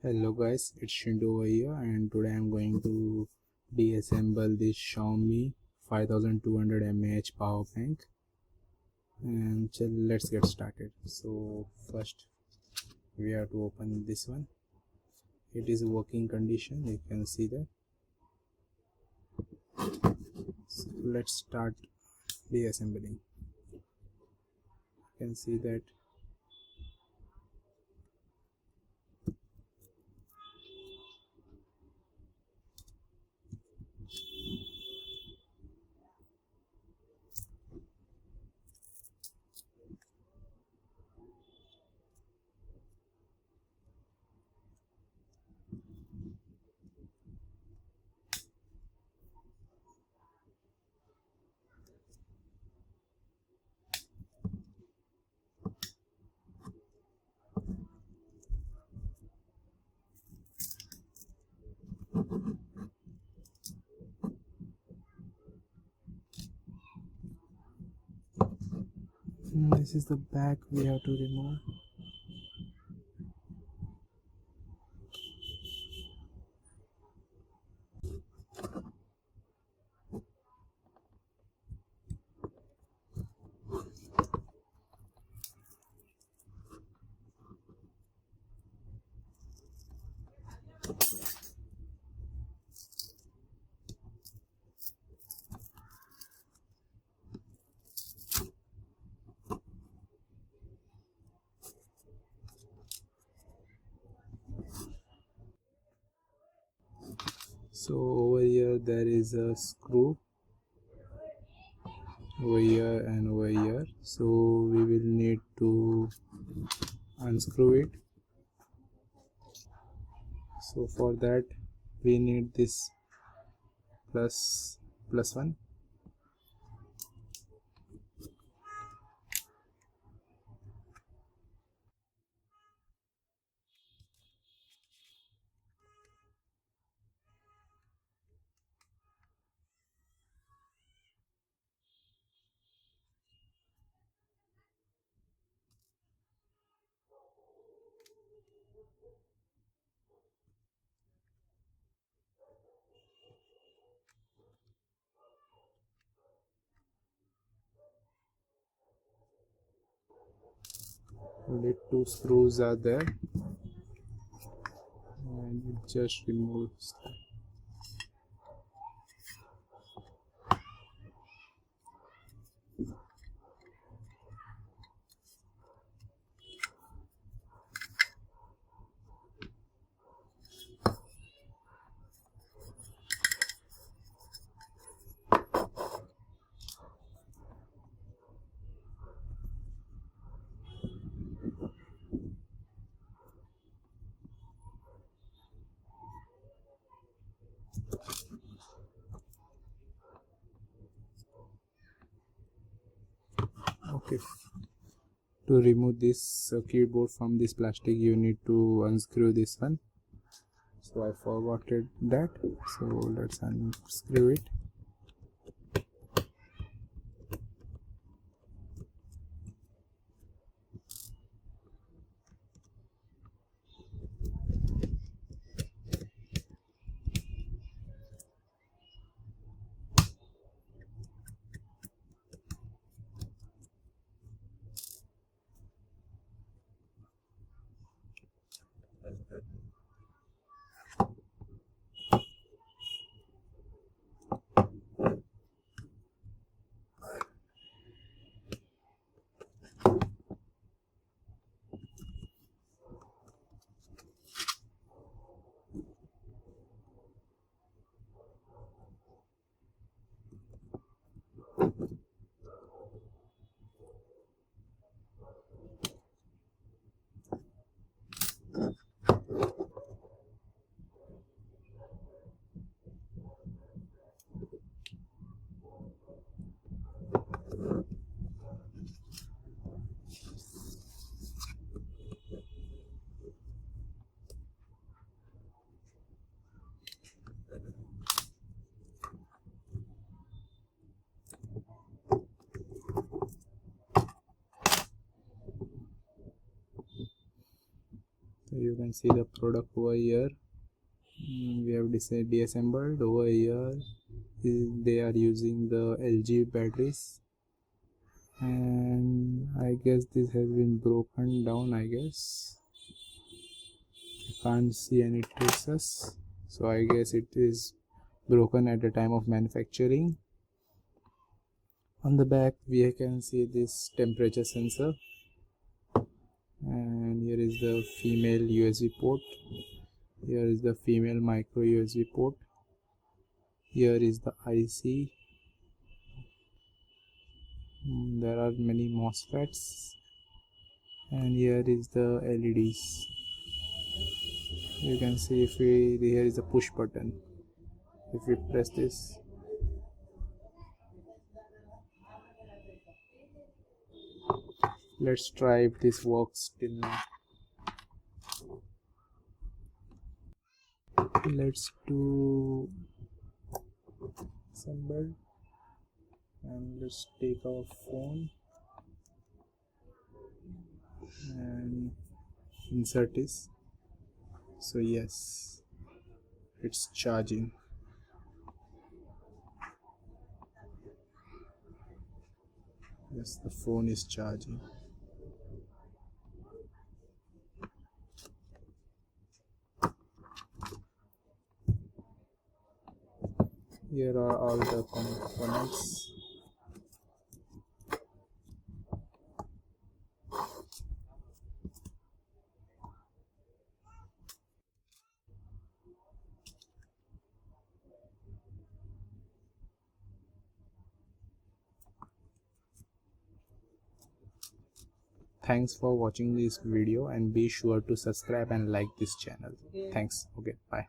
Hello guys, it's Shindu over here, and today I'm going to deassemble this Xiaomi 5200 mAh power bank. And let's get started. So first we have to open this one. It is working condition, you can see that. So let's start deassembling. You can see that this is the back we have to remove. So over here there is a screw over here and over here, so we will need to unscrew it. So for that we need this plus one. Only two screws are there, and it just removes that. Okay, to remove this circuit board from this plastic you need to unscrew this one. So I forgot that, so let's unscrew it. you can see the product over here. We have disassembled over here. They are using the LG batteries, and I guess this has been broken down. I guess I can't see any traces, so I guess it is broken at the time of manufacturing. On the back we can see this temperature sensor, and here is the female USB port. Here is the female micro USB port. Here is the IC. There are many MOSFETs, and here is the LEDs. You can see if here is a push button. If we press this, let's try if this works till now. Let's do assemble, and let's take our phone and insert this. So yes, it's charging. Yes, the phone is charging. Here are all the components. Thanks for watching this video, and be sure to subscribe and like this channel. Thanks. Okay, bye.